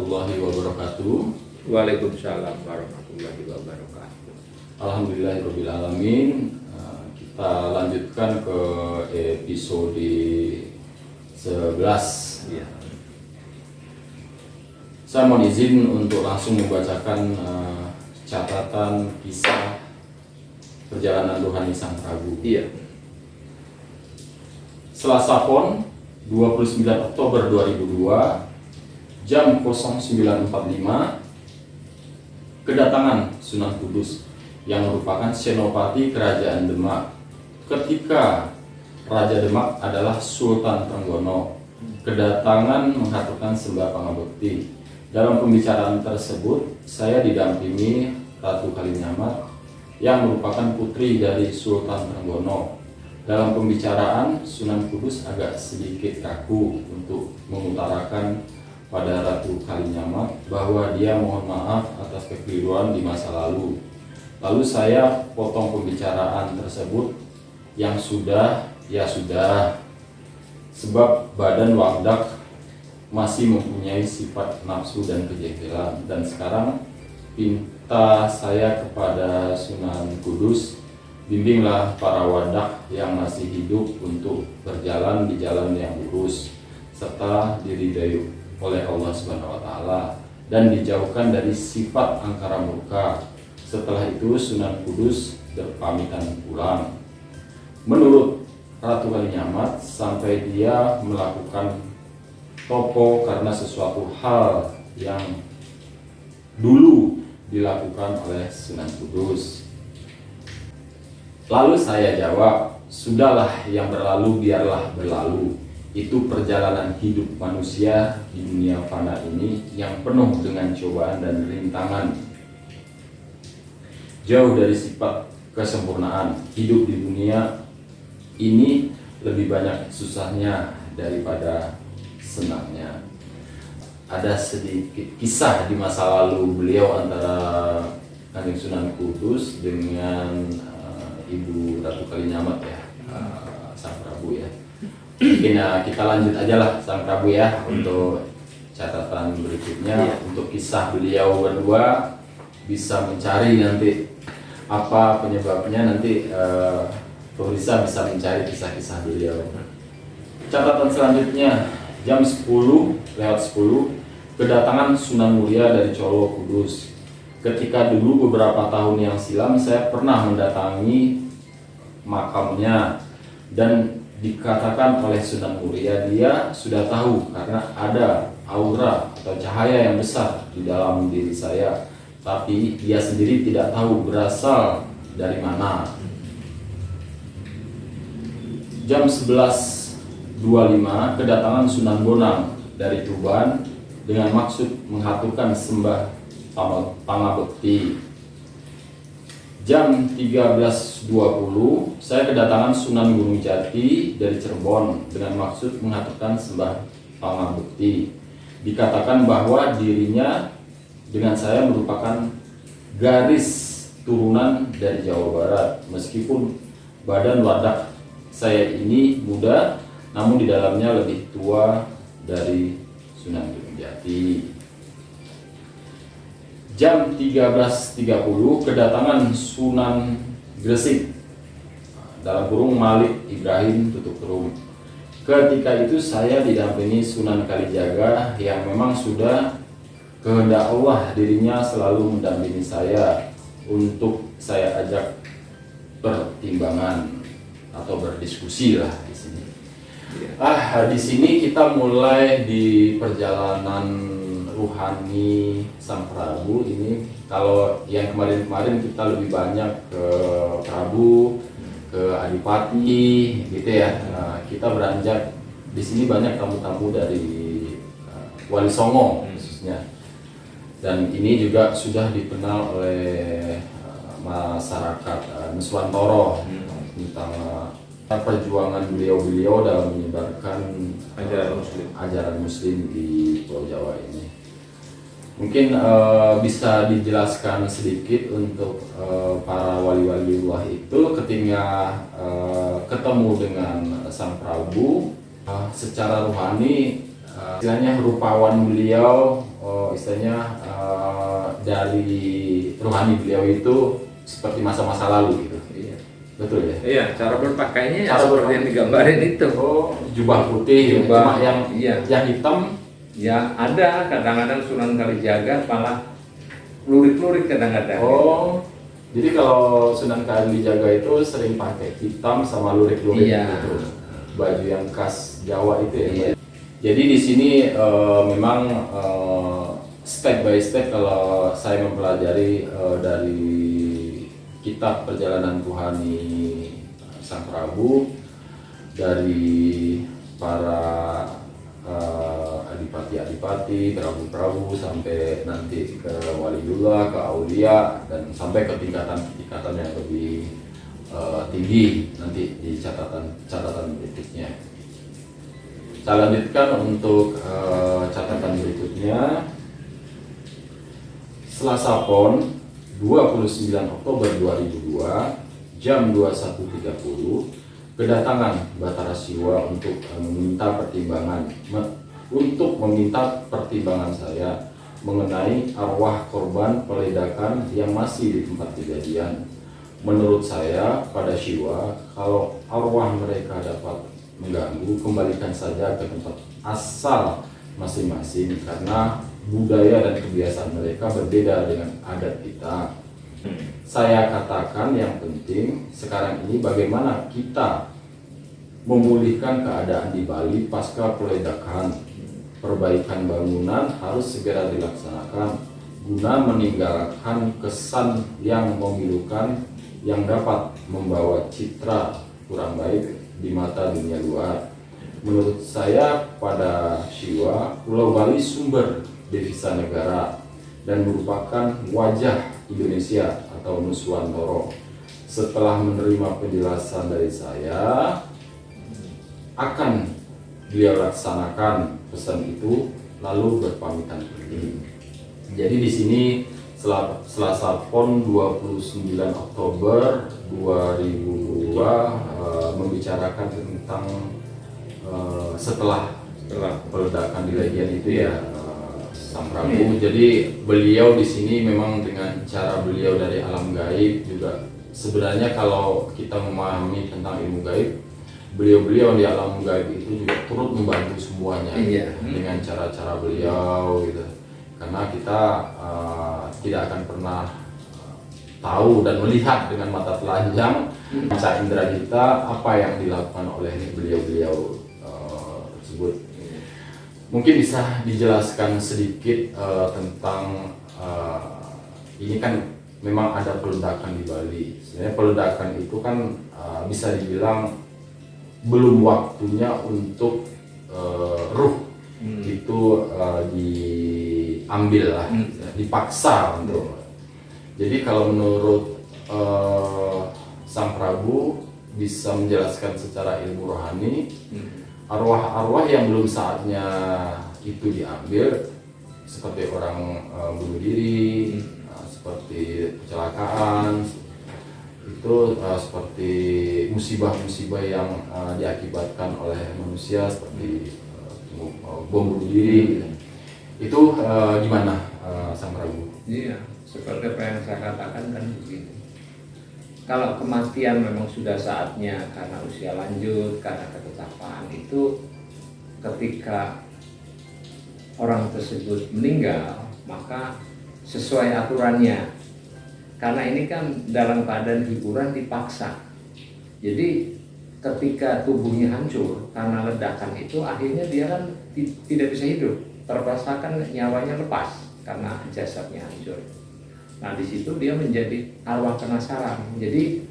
warahmatullahi wabarakatuh. Waalaikumsalam warahmatullahi wabarakatuh. Alhamdulillahirabbil alamin. Kita lanjutkan ke episode 11. Ya. Saya mohon izin untuk langsung membacakan catatan kisah perjalanan rohani Sang Prabu. Iya. Selasa Pon 29 Oktober 2002 jam 09.45 kedatangan Sunan Kudus yang merupakan senopati kerajaan Demak ketika Raja Demak adalah Sultan Trenggono. Kedatangan menghaturkan sembah pangabekti. Dalam pembicaraan tersebut saya didampingi Ratu Kalinyamat yang merupakan putri dari Sultan Trenggono. Dalam pembicaraan Sunan Kudus agak sedikit kaku untuk mengutarakan pada Ratu Kalinyamat bahwa dia mohon maaf atas kekeliruan di masa lalu. Lalu saya potong pembicaraan tersebut yang sudah, ya sudah, sebab badan Wangdak masih mempunyai sifat nafsu dan kejengkelan. Dan sekarang pinta saya kepada Sunan Kudus, bimbinglah para wadak yang masih hidup untuk berjalan di jalan yang lurus serta diridai oleh Allah Subhanahu wa taala dan dijauhkan dari sifat angkara murka. Setelah itu Sunan Kudus berpamitan pulang. Menurut Ratu Kalinyamat, sampai dia melakukan topo karena sesuatu hal yang dulu dilakukan oleh Sunan Kudus. Lalu saya jawab, sudahlah, yang berlalu biarlah berlalu. Itu perjalanan hidup manusia di dunia fana ini yang penuh dengan cobaan dan rintangan. Jauh dari sifat kesempurnaan, hidup di dunia ini lebih banyak susahnya daripada senangnya. Ada sedikit kisah di masa lalu beliau antara Kanjeng Sunan Kudus dengan Ibu Ratu Kalinyamat ya, Sang Prabu ya. Mungkin kita lanjut aja lah Sang Prabu ya untuk catatan berikutnya. Untuk kisah beliau berdua bisa mencari nanti apa penyebabnya, nanti pemirsa bisa mencari kisah-kisah beliau. Catatan selanjutnya jam 10:10 kedatangan Sunan Muria dari Colo Kudus. Ketika dulu beberapa tahun yang silam saya pernah mendatangi makamnya dan dikatakan oleh Sunan Muria dia sudah tahu karena ada aura atau cahaya yang besar di dalam diri saya, tapi dia sendiri tidak tahu berasal dari mana. Jam 11.25 kedatangan Sunan Bonang dari Tuban dengan maksud mengaturkan sembah pangabekti. Jam 13.20 saya kedatangan Sunan Gunung Jati dari Cirebon dengan maksud mengaturkan sembah pangabekti. Dikatakan bahwa dirinya dengan saya merupakan garis turunan dari Jawa Barat. Meskipun badan wadak saya ini muda, namun di dalamnya lebih tua dari Sunan Gunung Jati. Jam 13.30 kedatangan Sunan Gresik dalam kurung Malik Ibrahim tutup kurung. Ketika itu saya didampingi Sunan Kalijaga yang memang sudah kehendak Allah dirinya selalu mendampingi saya untuk saya ajak pertimbangan atau berdiskusi lah di sini. Di sini kita mulai di perjalanan ruhani Sang Prabu ini. Kalau yang kemarin-kemarin kita lebih banyak ke Prabu, ke Adipati gitu ya. Kita beranjak di sini banyak tamu-tamu dari Wali Songo khususnya. Dan ini juga sudah dikenal oleh masyarakat Nuswantoro tentang perjuangan beliau-beliau dalam menyebarkan ajaran Muslim di Pulau Jawa ini. Mungkin bisa dijelaskan sedikit untuk para wali-waliullah itu ketika ketemu dengan Sang Prabu secara rohani, istilahnya rupawan beliau istilahnya dari rohani beliau itu seperti masa-masa lalu gitu. Iya. Betul ya? Iya, cara berpakainya ya Cara seperti yang digambarin itu. Oh, jubah putih, Jubah, cuma yang iya. yang hitam. Ya ada, kadang-kadang Sunan Kalijaga malah lurik-lurik kadang-kadang. Oh, jadi kalau Sunan Kalijaga itu sering pakai hitam sama lurik-lurik Iya. gitu. Baju yang khas Jawa itu ya. Iya. Jadi di sini memang step by step kalau saya mempelajari dari kitab Perjalanan Tuhani Sang Prabu, dari para adipati-adipati, prabu-prabu, sampai nanti ke waliullah, ke aulia, dan sampai ke tingkatan-tingkatan yang lebih tinggi nanti di catatan berikutnya. Saya lanjutkan untuk catatan berikutnya. Selasa Pon 29 Oktober 2002 jam 21.30 kedatangan Batara Siwa untuk meminta pertimbangan saya mengenai arwah korban peledakan yang masih di tempat kejadian. Menurut saya pada Siwa, kalau arwah mereka dapat mengganggu, kembalikan saja ke tempat asal masing-masing karena budaya dan kebiasaan mereka berbeda dengan adat kita. Saya katakan yang penting sekarang ini bagaimana kita memulihkan keadaan di Bali pasca peledakan. Perbaikan bangunan harus segera dilaksanakan guna meninggalkan kesan yang memilukan yang dapat membawa citra kurang baik di mata dunia luar. Menurut saya pada Siwa, Pulau Bali sumber devisa negara dan merupakan wajah Indonesia atau Nuswantoro. Setelah menerima penjelasan dari saya, akan beliau laksanakan pesan itu lalu berpamitan pergi. Jadi di sini Selasa Pon 29 Oktober 2002 membicarakan tentang setelah peledakan di Legian itu ya Sang Prabu. Jadi beliau di sini memang dengan cara beliau dari alam gaib juga sebenarnya kalau kita memahami tentang ilmu gaib, beliau di alam gaib itu juga turut membantu semuanya dengan cara-cara beliau gitu. Karena kita tidak akan pernah tahu dan melihat dengan mata telanjang panca indera kita apa yang dilakukan oleh beliau-beliau tersebut. Mungkin bisa dijelaskan sedikit tentang ini kan memang ada peledakan di Bali. Sebenarnya peledakan itu kan bisa dibilang belum waktunya untuk ruh itu diambil lah, dipaksa untuk. Jadi kalau menurut Sang Prabu bisa menjelaskan secara ilmu rohani, arwah-arwah yang belum saatnya itu diambil, seperti orang bunuh diri, seperti kecelakaan, itu seperti musibah-musibah yang diakibatkan oleh manusia seperti bom bunuh diri, itu gimana Sang Prabu? Iya, seperti apa yang saya katakan kan begini. Kalau kematian memang sudah saatnya karena usia lanjut, karena ketetapan, itu ketika orang tersebut meninggal, maka sesuai aturannya. Karena ini kan dalam keadaan hiburan dipaksa. Jadi ketika tubuhnya hancur karena ledakan itu, akhirnya dia kan tidak bisa hidup, terpaksakan nyawanya lepas karena jasadnya hancur. Nah di situ dia menjadi arwah penasaran. Jadi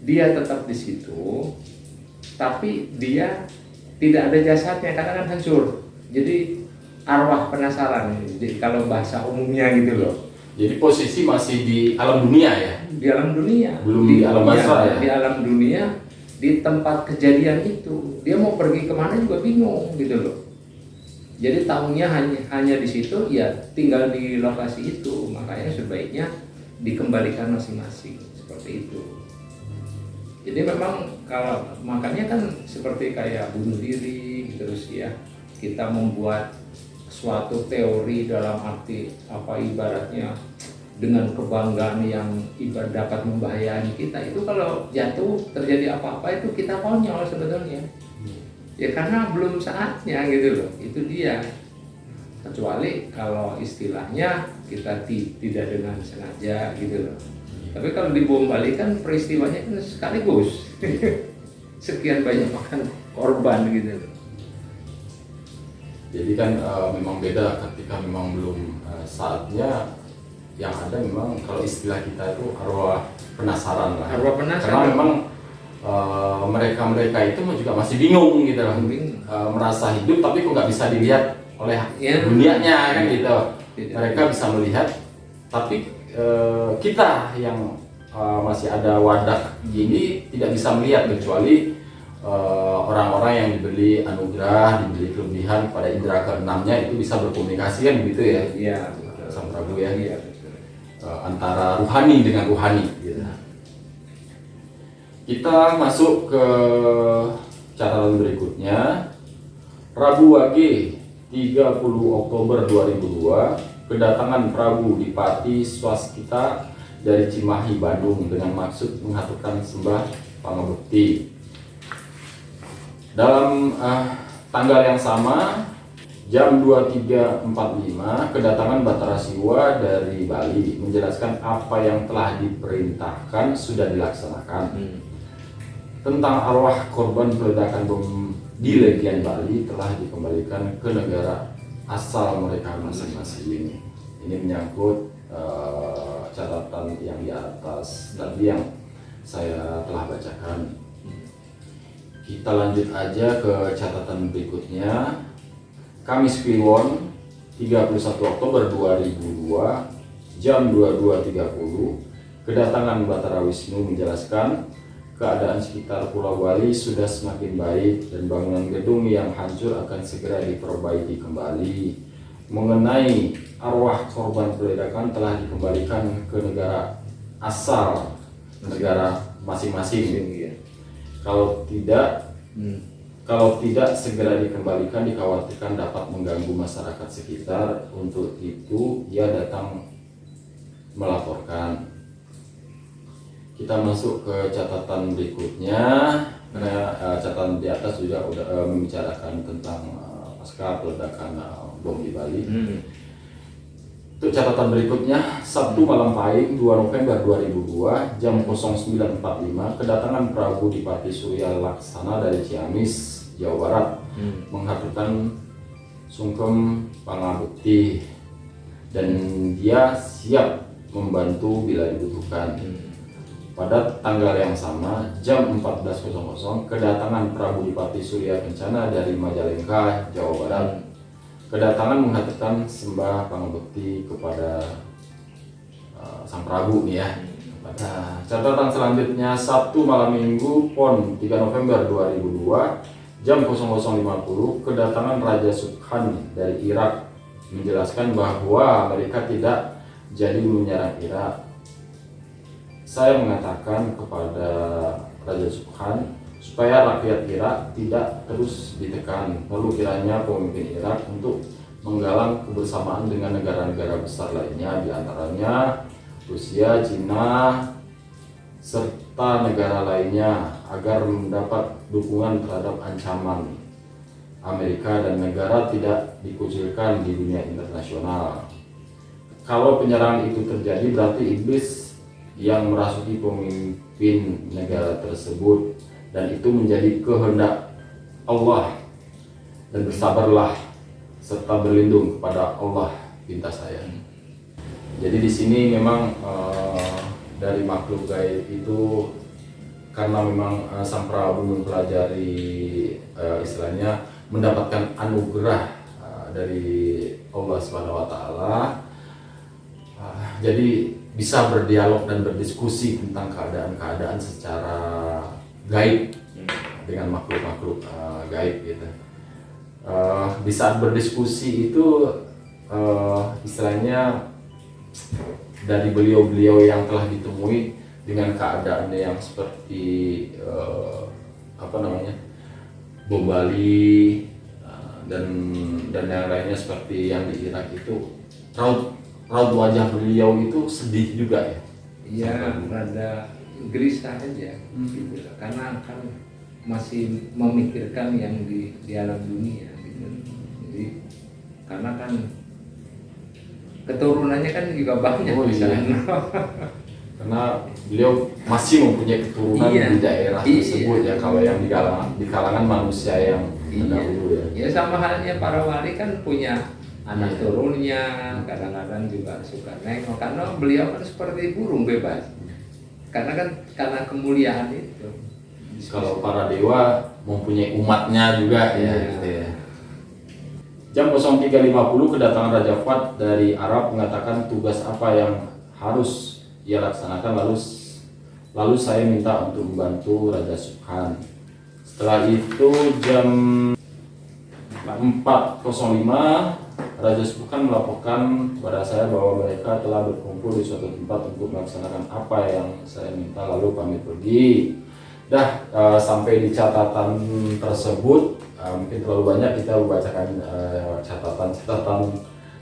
dia tetap di situ, tapi dia tidak ada jasadnya karena kan hancur. Jadi arwah penasaran. Jadi kalau bahasa umumnya gitu loh. Jadi posisi masih di alam dunia ya? Di alam dunia. Belum di alam barzah ya? Di alam dunia, di tempat kejadian itu. Dia mau pergi kemana juga bingung gitu loh. Jadi tahunya hanya di situ, ya tinggal di lokasi itu. Makanya sebaiknya dikembalikan masing-masing seperti itu. Jadi memang kalau makanya kan seperti kayak bunuh diri terus ya, kita membuat suatu teori dalam arti apa ibaratnya dengan kebanggaan yang dapat membahayakan kita, itu kalau jatuh terjadi apa-apa itu kita konyol sebetulnya. Ya karena belum saatnya gitu loh, itu dia. Kecuali kalau istilahnya kita tidak dengan sengaja gitu loh. Tapi kalau dibom balik kan peristiwanya kan sekaligus. Sekian banyak makan korban gitu loh. Jadi kan memang beda ketika memang belum saatnya. Yang ada memang kalau istilah kita itu arwah penasaran lah. Arwah penasaran. Karena memang mereka itu juga masih bingung gitu loh. Merasa hidup tapi kok nggak bisa dilihat oleh dunianya kan gitu. Mereka bisa melihat, tapi kita yang masih ada wadah ini tidak bisa melihat, kecuali orang-orang yang diberi anugerah, diberi kelebihan pada indera keenamnya itu bisa berkomunikasi kan begitu ya. Iya, Sang Prabu ya. Iya, antara ruhani dengan ruhani gitu. Kita masuk ke catatan berikutnya. Rabu Wage 30 Oktober 2002, kedatangan Prabu Dipati Swaskita dari Cimahi, Bandung dengan maksud mengaturkan sembah pangabekti. Dalam tanggal yang sama, jam 23.45, kedatangan Batara Siwa dari Bali menjelaskan apa yang telah diperintahkan sudah dilaksanakan. Tentang arwah korban peledakan bom di Legian Bali telah dikembalikan ke negara asal mereka masing-masing. Ini menyangkut catatan yang di atas tadi yang saya telah bacakan. Kita lanjut aja ke catatan berikutnya. Kamis Kliwon 31 Oktober 2002 jam 22.30, kedatangan Batara Wisnu menjelaskan keadaan sekitar Pulau Bali sudah semakin baik dan bangunan gedung yang hancur akan segera diperbaiki kembali. Mengenai arwah korban peledakan telah dikembalikan ke negara asal negara masing-masing. Kalau tidak segera dikembalikan, dikhawatirkan dapat mengganggu masyarakat sekitar. Untuk itu ia datang melaporkan. Kita masuk ke catatan berikutnya. Karena catatan di atas juga udah membicarakan tentang pasca peledakan bom di Bali. Untuk catatan berikutnya, Sabtu malam pahing 2 November 2002 jam 09.45, kedatangan Prabu Dipati Surya Laksana dari Ciamis, Jawa Barat mengaturkan sungkem pangabekti dan dia siap membantu bila dibutuhkan. Pada tanggal yang sama, jam 14.00, kedatangan Prabu Dipati Surya Kencana dari Majalengka, Jawa Barat. Kedatangan menghaturkan sembah pangabekti kepada Sang Prabu nih ya. Nah, catatan selanjutnya, Sabtu malam Minggu Pon 3 November 2002 jam 00.50, kedatangan Raja Subhan dari Irak menjelaskan bahwa mereka tidak jadi menyerang Irak. Saya mengatakan kepada Raja Subhan supaya rakyat Irak tidak terus ditekan, lalu kiranya pemimpin Irak untuk menggalang kebersamaan dengan negara-negara besar lainnya, diantaranya Rusia, Cina, serta negara lainnya, agar mendapat dukungan terhadap ancaman Amerika dan negara tidak dikucilkan di dunia internasional. Kalau penyerangan itu terjadi, berarti iblis yang merasuki pemimpin negara tersebut, dan itu menjadi kehendak Allah, dan bersabarlah serta berlindung kepada Allah, pinta saya. Jadi di sini memang dari makhluk gaib itu, karena memang Sang Prabu mempelajari istilahnya mendapatkan anugerah dari Allah SWT, jadi bisa berdialog dan berdiskusi tentang keadaan-keadaan secara gaib dengan makhluk-makhluk gaib gitu. Di saat berdiskusi itu istilahnya dari beliau-beliau yang telah ditemui dengan keadaannya yang seperti bom Bali, dan yang lainnya seperti yang di Irak itu, raut wajah beliau itu sedih juga ya. Iya, rada gelisah aja gitu lah. Karena kan masih memikirkan yang di alam dunia gitu. Jadi karena kan keturunannya kan juga banyak di sana. Karena beliau masih mempunyai keturunan di daerah tersebut ya, kalau yang di kalangan manusia yang terdahulu ya. Ya sama halnya para wali kan punya anak turunnya, kadang-kadang juga suka nengok, karena beliau kan seperti burung bebas. Karena kemuliaan itu. Kalau para dewa mempunyai umatnya juga ya. Gitu ya. Jam 03.50 kedatangan Raja Fuad dari Arab mengatakan tugas apa yang harus ia laksanakan, lalu saya minta untuk membantu Raja Subhan. Setelah itu jam 4.05 Raja Subhan melaporkan kepada saya bahwa mereka telah berkumpul di suatu tempat untuk melaksanakan apa yang saya minta, lalu pamit pergi. Sampai di catatan tersebut, mungkin terlalu banyak kita membacakan catatan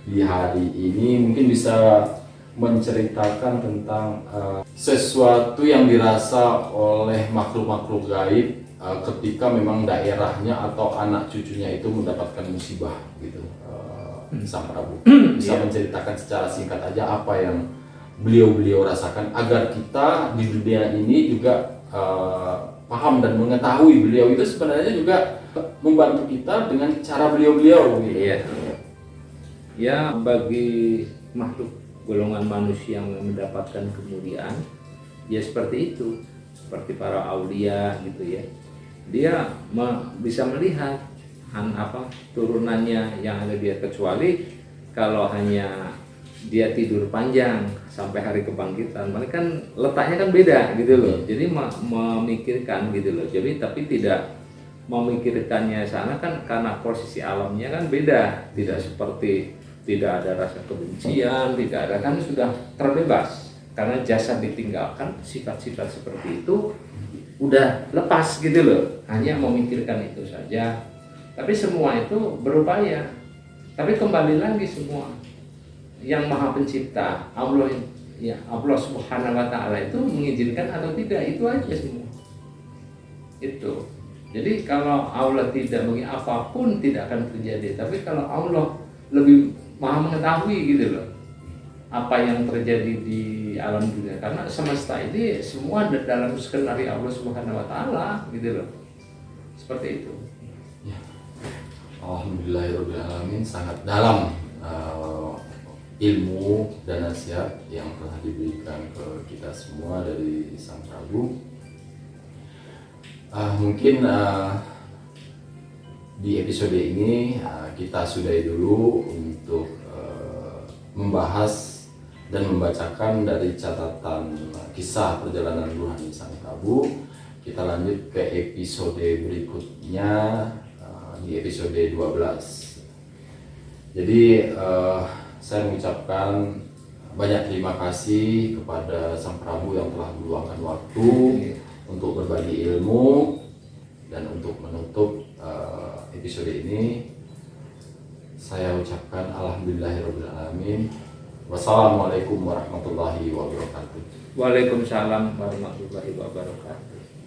di hari ini. Mungkin bisa menceritakan tentang sesuatu yang dirasa oleh makhluk-makhluk gaib ketika memang daerahnya atau anak cucunya itu mendapatkan musibah gitu. Sang Prabu bisa menceritakan secara singkat aja apa yang beliau rasakan agar kita di dunia ini juga paham dan mengetahui beliau itu sebenarnya juga membantu kita dengan cara beliau gitu. Ya, bagi makhluk golongan manusia yang mendapatkan kemuliaan ya seperti itu, seperti para aulia gitu ya, dia bisa melihat turunannya yang ada dia, kecuali kalau hanya dia tidur panjang sampai hari kebangkitan, mereka kan letaknya kan beda gitu loh, jadi memikirkan gitu loh, jadi tapi tidak memikirkannya sana kan karena posisi alamnya kan beda, tidak seperti tidak ada rasa kebencian, tidak ada, kan sudah terbebas karena jasad ditinggalkan, sifat-sifat seperti itu udah lepas gitu loh, hanya memikirkan itu saja. Tapi semua itu berupaya, tapi kembali lagi semua yang Maha Pencipta Allah Subhanahu wa Ta'ala itu mengizinkan atau tidak, itu aja semua itu. Jadi kalau Allah tidak mengizinkan, apapun tidak akan terjadi. Tapi kalau Allah lebih Maha mengetahui gitu loh apa yang terjadi di alam dunia, karena semesta ini semua dalam skenario Allah Subhanahu wa Ta'ala gitu loh, seperti itu ya. Alhamdulillahirrahmanirrahim, sangat dalam ilmu dan nasihat yang telah diberikan ke kita semua dari Sang Prabu. Mungkin di episode ini kita sudahi dulu untuk membahas dan membacakan dari catatan kisah perjalanan rohani Sang Prabu. Kita lanjut ke episode berikutnya di episode 12. Jadi saya mengucapkan banyak terima kasih kepada Sang Prabu yang telah meluangkan waktu untuk berbagi ilmu, dan untuk menutup episode ini saya ucapkan alhamdulillahirrahmanirrahim. Wassalamualaikum warahmatullahi wabarakatuh. Waalaikumsalam warahmatullahi wabarakatuh.